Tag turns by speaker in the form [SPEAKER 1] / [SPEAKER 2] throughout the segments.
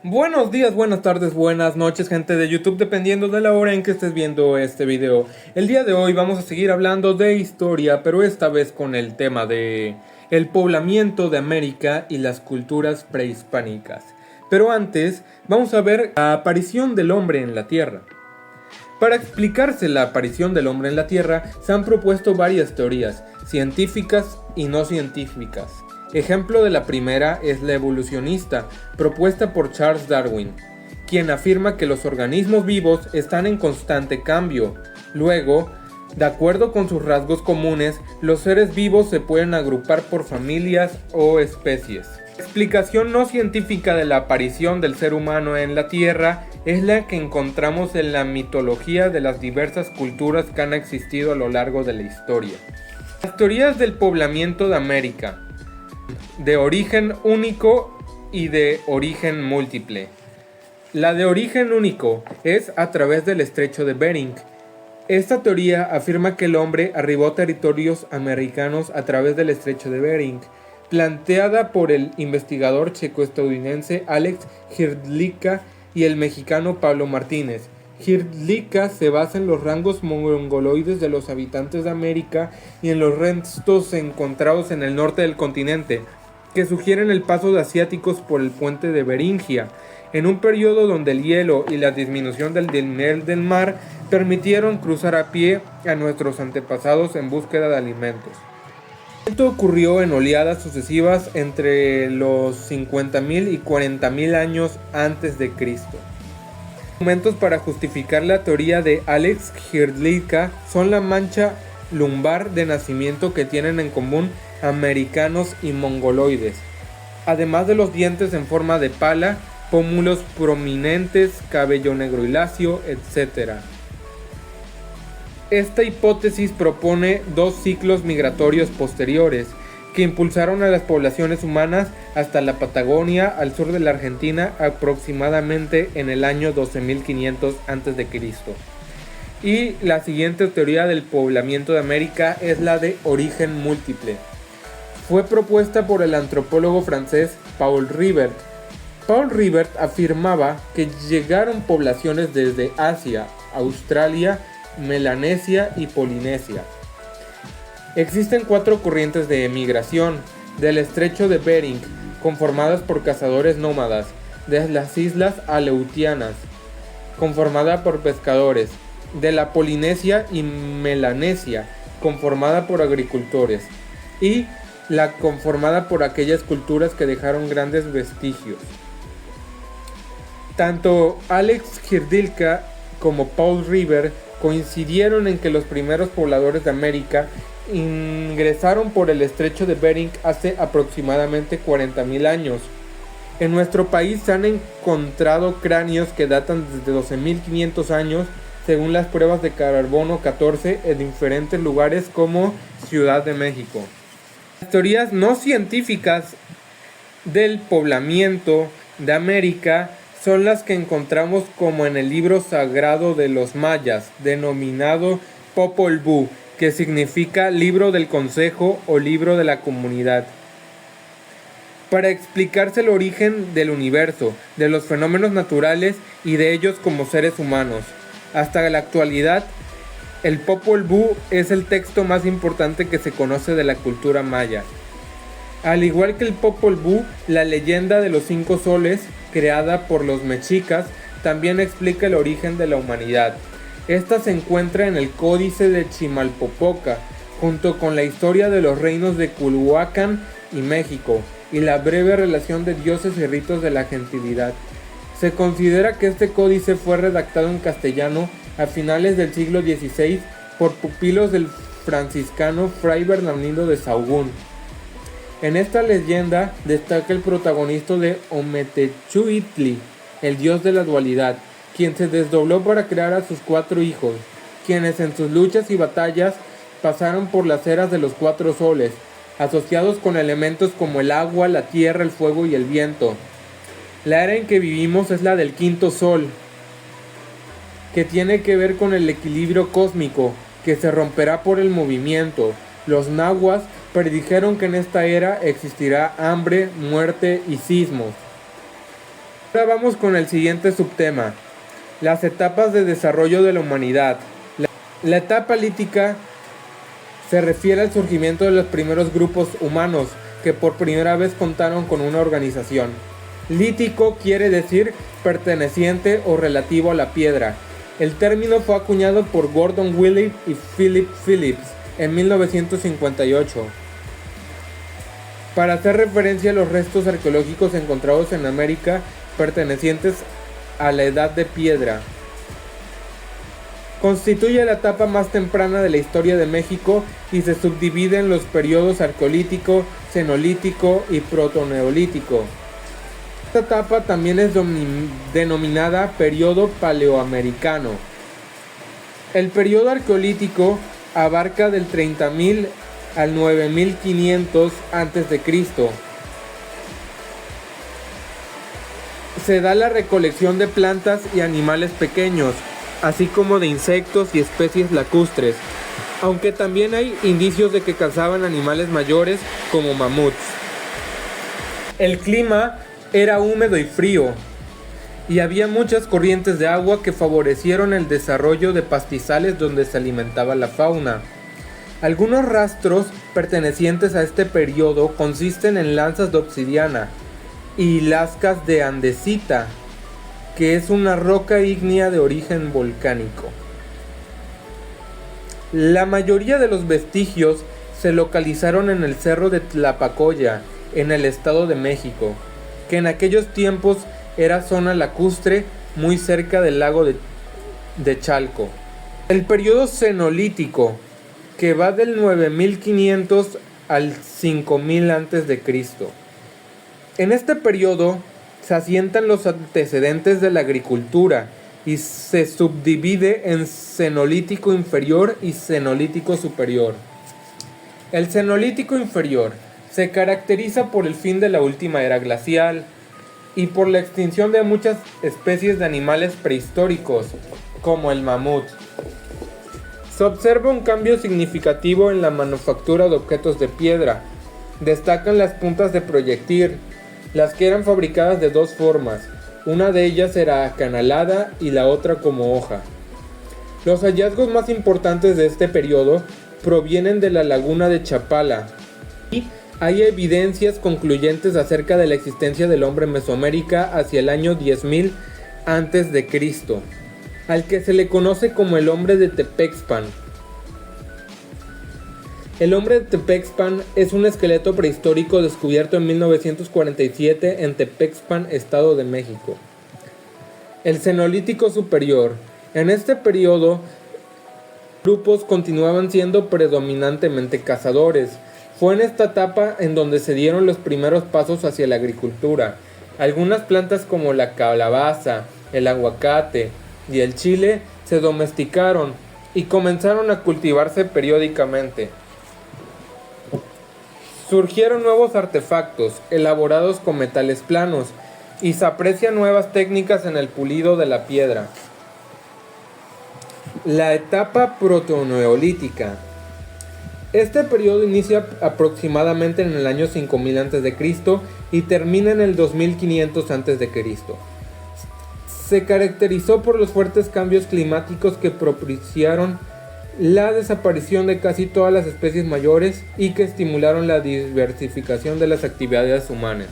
[SPEAKER 1] Buenos días, buenas tardes, buenas noches, gente de YouTube, dependiendo de la hora en que estés viendo este video. El día de hoy vamos a seguir hablando de historia, pero esta vez con el tema de el poblamiento de América y las culturas prehispánicas. Pero antes, vamos a ver la aparición del hombre en la Tierra. Para explicarse la aparición del hombre en la Tierra, se han propuesto varias teorías, científicas y no científicas. Ejemplo de la primera es la evolucionista, propuesta por Charles Darwin, quien afirma que los organismos vivos están en constante cambio. Luego, de acuerdo con sus rasgos comunes, los seres vivos se pueden agrupar por familias o especies. La explicación no científica de la aparición del ser humano en la Tierra es la que encontramos en la mitología de las diversas culturas que han existido a lo largo de la historia. Las teorías del poblamiento de América, de origen único y de origen múltiple. La de origen único es a través del estrecho de Bering. Esta teoría afirma que el hombre arribó a territorios americanos a través del estrecho de Bering, planteada por el investigador checo-estadounidense Alex Hrdlicka y el mexicano Pablo Martínez. Hrdlicka se basa en los rangos mongoloides de los habitantes de América y en los restos encontrados en el norte del continente, que sugieren el paso de asiáticos por el puente de Beringia, en un periodo donde el hielo y la disminución del nivel del mar permitieron cruzar a pie a nuestros antepasados en búsqueda de alimentos. Esto ocurrió en oleadas sucesivas entre los 50.000 y 40.000 años antes de Cristo. Argumentos para justificar la teoría de Alex Hrdlicka son la mancha lumbar de nacimiento que tienen en común americanos y mongoloides, además de los dientes en forma de pala, pómulos prominentes, cabello negro y lacio, etc. Esta hipótesis propone dos ciclos migratorios posteriores que impulsaron a las poblaciones humanas hasta la Patagonia, al sur de la Argentina, aproximadamente en el año 12.500 a.C. Y la siguiente teoría del poblamiento de América es la de origen múltiple. Fue propuesta por el antropólogo francés Paul Rivet. Paul Rivet afirmaba que llegaron poblaciones desde Asia, Australia, Melanesia y Polinesia. Existen 4 corrientes de emigración: del estrecho de Bering, conformadas por cazadores nómadas; de las islas Aleutianas, conformada por pescadores; de la Polinesia y Melanesia, conformada por agricultores; y la conformada por aquellas culturas que dejaron grandes vestigios. Tanto Alex Hrdlicka como Paul Rivet coincidieron en que los primeros pobladores de América ingresaron por el estrecho de Bering hace aproximadamente 40.000 años. En nuestro país se han encontrado cráneos que datan desde 12.500 años, según las pruebas de carbono 14 en diferentes lugares como Ciudad de México. Las teorías no científicas del poblamiento de América son las que encontramos como en el libro sagrado de los mayas, denominado Popol Vuh, que significa libro del consejo o libro de la comunidad. Para explicarse el origen del universo, de los fenómenos naturales y de ellos como seres humanos. Hasta la actualidad, el Popol Vuh es el texto más importante que se conoce de la cultura maya. Al igual que el Popol Vuh, la leyenda de los 5 soles, creada por los mexicas, también explica el origen de la humanidad. Esta se encuentra en el Códice de Chimalpopoca, junto con la historia de los reinos de Culhuacán y México, y la breve relación de dioses y ritos de la gentilidad. Se considera que este códice fue redactado en castellano a finales del siglo XVI por pupilos del franciscano Fray Bernardino de Sahagún. En esta leyenda destaca el protagonista de Ometeotli, el dios de la dualidad, quien se desdobló para crear a sus 4 hijos, quienes en sus luchas y batallas pasaron por las eras de los 4 soles, asociados con elementos como el agua, la tierra, el fuego y el viento. La era en que vivimos es la del 5.º sol, que tiene que ver con el equilibrio cósmico, que se romperá por el movimiento. Los nahuas predijeron que en esta era existirá hambre, muerte y sismos. Ahora vamos con el siguiente subtema, las etapas de desarrollo de la humanidad. La etapa lítica se refiere al surgimiento de los primeros grupos humanos que por primera vez contaron con una organización. Lítico quiere decir perteneciente o relativo a la piedra. El término fue acuñado por Gordon Willett y Philip Phillips en 1958 para hacer referencia a los restos arqueológicos encontrados en América pertenecientes a la Edad de Piedra. Constituye la etapa más temprana de la historia de México y se subdivide en los periodos arqueolítico, cenolítico y protoneolítico. Esta etapa también es denominada periodo paleoamericano. El periodo arqueolítico abarca del 30.000 al 9.500 a.C. Se da la recolección de plantas y animales pequeños, así como de insectos y especies lacustres, aunque también hay indicios de que cazaban animales mayores como mamuts. El clima era húmedo y frío, y había muchas corrientes de agua que favorecieron el desarrollo de pastizales donde se alimentaba la fauna. Algunos rastros pertenecientes a este periodo consisten en lanzas de obsidiana y lascas de andesita, que es una roca ígnea de origen volcánico. La mayoría de los vestigios se localizaron en el cerro de Tlapacoya, en el Estado de México, que en aquellos tiempos era zona lacustre muy cerca del lago de Chalco. El periodo cenolítico, que va del 9500 al 5000 a.C. En este periodo se asientan los antecedentes de la agricultura y se subdivide en cenolítico inferior y cenolítico superior. El cenolítico inferior se caracteriza por el fin de la última era glacial y por la extinción de muchas especies de animales prehistóricos, como el mamut. Se observa un cambio significativo en la manufactura de objetos de piedra. Destacan las puntas de proyectil, las que eran fabricadas de dos formas. Una de ellas era acanalada y la otra como hoja. Los hallazgos más importantes de este periodo provienen de la laguna de Chapala, y hay evidencias concluyentes acerca de la existencia del hombre en Mesoamérica hacia el año 10.000 a.C., al que se le conoce como el hombre de Tepexpan. El hombre de Tepexpan es un esqueleto prehistórico descubierto en 1947 en Tepexpan, Estado de México. El cenolítico superior. En este periodo, grupos continuaban siendo predominantemente cazadores. Fue en esta etapa en donde se dieron los primeros pasos hacia la agricultura. Algunas plantas como la calabaza, el aguacate y el chile se domesticaron y comenzaron a cultivarse periódicamente. Surgieron nuevos artefactos elaborados con metales planos y se aprecian nuevas técnicas en el pulido de la piedra. La etapa protoneolítica. Este periodo inicia aproximadamente en el año 5000 a.C. y termina en el 2500 a.C. Se caracterizó por los fuertes cambios climáticos que propiciaron la desaparición de casi todas las especies mayores y que estimularon la diversificación de las actividades humanas.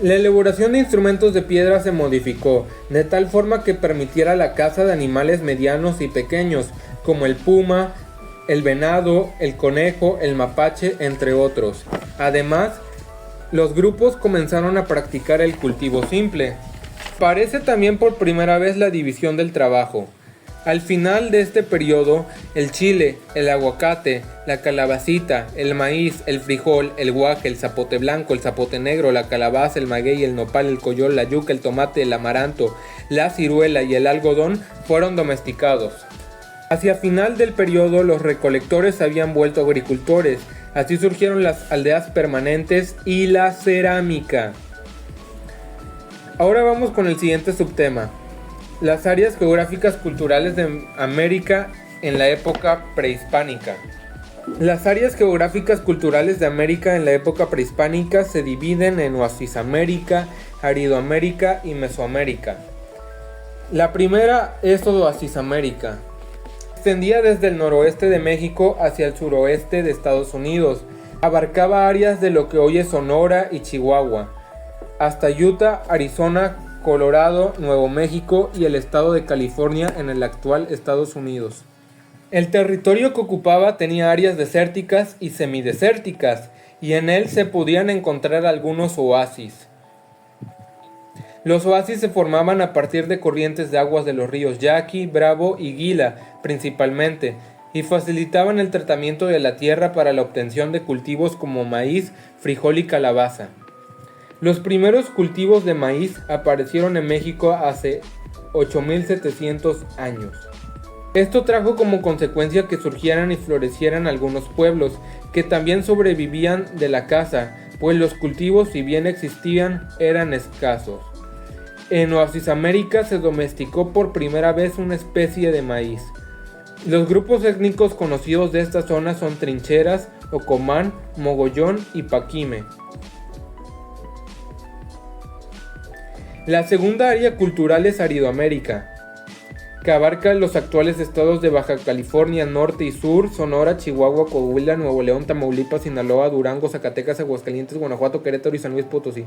[SPEAKER 1] La elaboración de instrumentos de piedra se modificó de tal forma que permitiera la caza de animales medianos y pequeños como el puma, el venado, el conejo, el mapache, entre otros. Además, los grupos comenzaron a practicar el cultivo simple. Aparece también por primera vez la división del trabajo. Al final de este periodo, el chile, el aguacate, la calabacita, el maíz, el frijol, el guaje, el zapote blanco, el zapote negro, la calabaza, el maguey, el nopal, el coyol, la yuca, el tomate, el amaranto, la ciruela y el algodón fueron domesticados. Hacia final del periodo, los recolectores se habían vuelto agricultores. Así surgieron las aldeas permanentes y la cerámica. Ahora vamos con el siguiente subtema. Las áreas geográficas culturales de América en la época prehispánica. Las áreas geográficas culturales de América en la época prehispánica se dividen en Oasisamérica, Aridoamérica y Mesoamérica. La primera es Oasisamérica. Se extendía desde el noroeste de México hacia el suroeste de Estados Unidos. Abarcaba áreas de lo que hoy es Sonora y Chihuahua, hasta Utah, Arizona, Colorado, Nuevo México y el estado de California en el actual Estados Unidos. El territorio que ocupaba tenía áreas desérticas y semidesérticas, y en él se podían encontrar algunos oasis. Los oasis se formaban a partir de corrientes de aguas de los ríos Yaqui, Bravo y Gila, principalmente, y facilitaban el tratamiento de la tierra para la obtención de cultivos como maíz, frijol y calabaza. Los primeros cultivos de maíz aparecieron en México hace 8.700 años. Esto trajo como consecuencia que surgieran y florecieran algunos pueblos, que también sobrevivían de la caza, pues los cultivos, si bien existían, eran escasos. En Oasisamérica se domesticó por primera vez una especie de maíz. Los grupos étnicos conocidos de esta zona son Trincheras, Ocomán, Mogollón y Paquime. La segunda área cultural es Aridoamérica, que abarca los actuales estados de Baja California Norte y Sur, Sonora, Chihuahua, Coahuila, Nuevo León, Tamaulipas, Sinaloa, Durango, Zacatecas, Aguascalientes, Guanajuato, Querétaro y San Luis Potosí.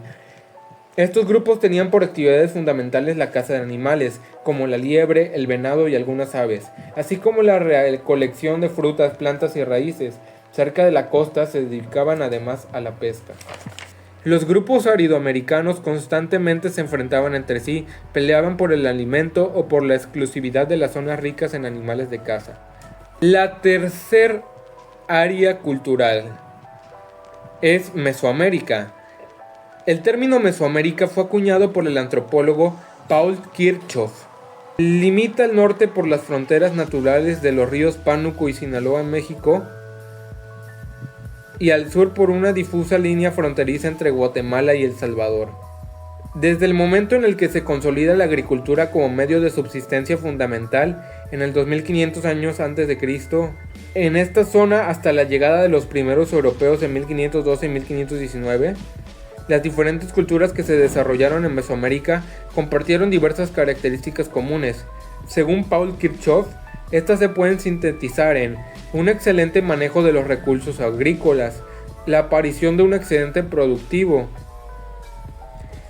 [SPEAKER 1] Estos grupos tenían por actividades fundamentales la caza de animales, como la liebre, el venado y algunas aves, así como la recolección de frutas, plantas y raíces. Cerca de la costa se dedicaban además a la pesca. Los grupos aridoamericanos constantemente se enfrentaban entre sí, peleaban por el alimento o por la exclusividad de las zonas ricas en animales de caza. La tercer área cultural es Mesoamérica. El término Mesoamérica fue acuñado por el antropólogo Paul Kirchhoff. Limita al norte por las fronteras naturales de los ríos Pánuco y Sinaloa en México, y al sur por una difusa línea fronteriza entre Guatemala y El Salvador. Desde el momento en el que se consolida la agricultura como medio de subsistencia fundamental, en el 2500 años antes de Cristo, en esta zona hasta la llegada de los primeros europeos en 1512 y 1519, las diferentes culturas que se desarrollaron en Mesoamérica compartieron diversas características comunes. Según Paul Kirchhoff, estas se pueden sintetizar en un excelente manejo de los recursos agrícolas, la aparición de un excedente productivo,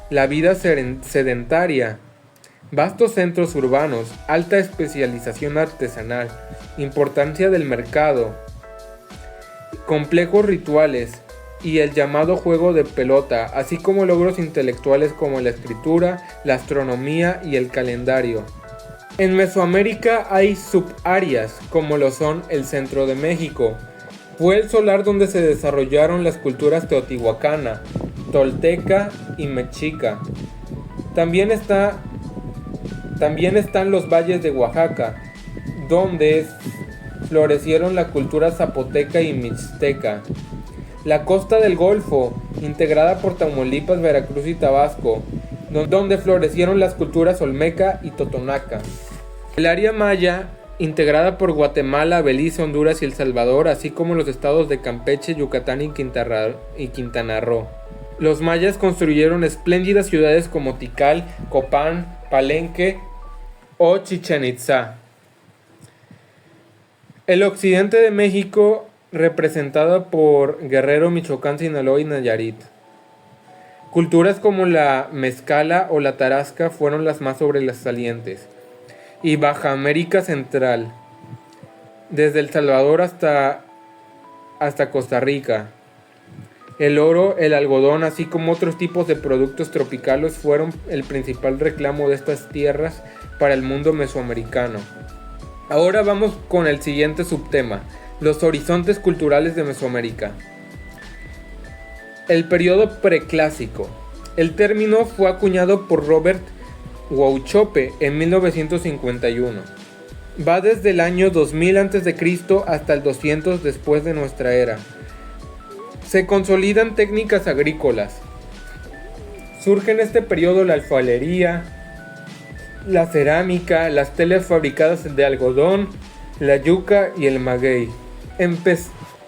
[SPEAKER 1] la vida sedentaria, vastos centros urbanos, alta especialización artesanal, importancia del mercado, complejos rituales y el llamado juego de pelota, así como logros intelectuales como la escritura, la astronomía y el calendario. En Mesoamérica hay subáreas, como lo son el centro de México. Fue el solar donde se desarrollaron las culturas teotihuacana, tolteca y mexica. También están los valles de Oaxaca, donde florecieron la cultura zapoteca y mixteca. La costa del Golfo, integrada por Tamaulipas, Veracruz y Tabasco, donde florecieron las culturas olmeca y totonaca. El área maya, integrada por Guatemala, Belice, Honduras y El Salvador, así como los estados de Campeche, Yucatán y Quintana Roo. Los mayas construyeron espléndidas ciudades como Tikal, Copán, Palenque o Chichén Itzá. El occidente de México, representada por Guerrero, Michoacán, Sinaloa y Nayarit. Culturas como la mezcala o la tarasca fueron las más sobresalientes. Y Baja América Central, desde El Salvador hasta Costa Rica. El oro, el algodón, así como otros tipos de productos tropicales fueron el principal reclamo de estas tierras para el mundo mesoamericano. Ahora vamos con el siguiente subtema, los horizontes culturales de Mesoamérica. El periodo preclásico. El término fue acuñado por Robert Wauchope en 1951. Va desde el año 2000 a.C. hasta el 200 después de nuestra era. Se consolidan técnicas agrícolas. Surge en este periodo la alfarería, la cerámica, las telas fabricadas de algodón, la yuca y el maguey.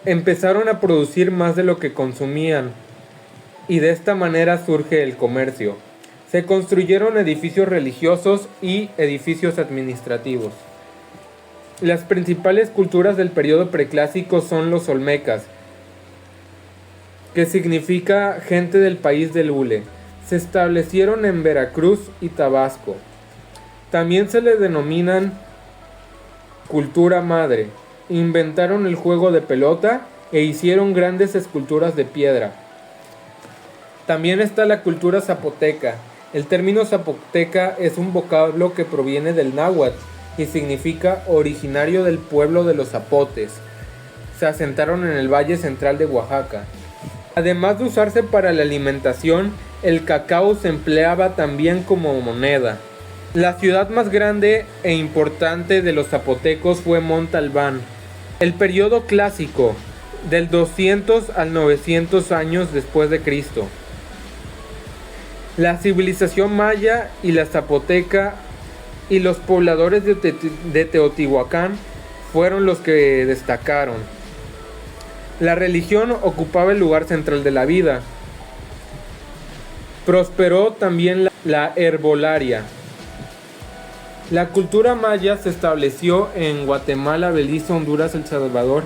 [SPEAKER 1] empezaron a producir más de lo que consumían y de esta manera surge el comercio. Se construyeron edificios religiosos y edificios administrativos. Las principales culturas del periodo preclásico son los olmecas, que significa gente del país del hule. Se establecieron en Veracruz y Tabasco. También se le denominan cultura madre. Inventaron el juego de pelota e hicieron grandes esculturas de piedra. También está la cultura zapoteca. El término zapoteca es un vocablo que proviene del náhuatl y significa originario del pueblo de los zapotes. Se asentaron en el valle central de Oaxaca. Además de usarse para la alimentación, el cacao se empleaba también como moneda. La ciudad más grande e importante de los zapotecos fue Montalbán. El periodo clásico, del 200 al 900 años después de Cristo. La civilización maya y la zapoteca y los pobladores de Teotihuacán fueron los que destacaron. La religión ocupaba el lugar central de la vida. Prosperó también la herbolaria. La cultura maya se estableció en Guatemala, Belice, Honduras, El Salvador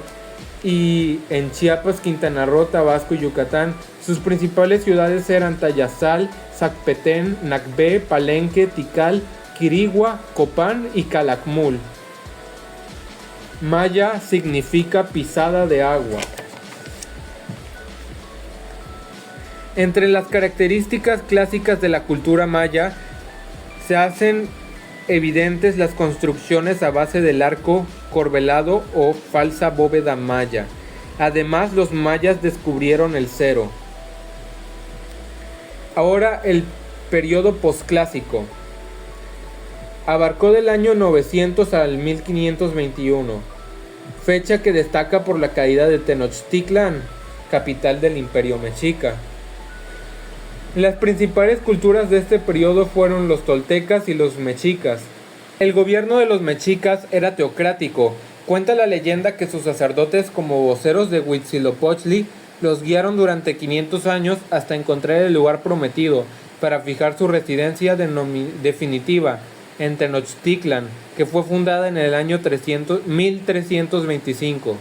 [SPEAKER 1] y en Chiapas, Quintana Roo, Tabasco y Yucatán. Sus principales ciudades eran Tayasal, Zacpetén, Nacbé, Palenque, Tikal, Quirigua, Copán y Calakmul. Maya significa pisada de agua. Entre las características clásicas de la cultura maya se hacen evidentes las construcciones a base del arco corbelado o falsa bóveda maya. Además, los mayas descubrieron el cero. Ahora el periodo posclásico. Abarcó del año 900 al 1521, fecha que destaca por la caída de Tenochtitlán, capital del Imperio Mexica. Las principales culturas de este periodo fueron los toltecas y los mexicas. El gobierno de los mexicas era teocrático. Cuenta la leyenda que sus sacerdotes, como voceros de Huitzilopochtli, los guiaron durante 500 años hasta encontrar el lugar prometido para fijar su residencia definitiva en Tenochtitlan, que fue fundada en el año 1325.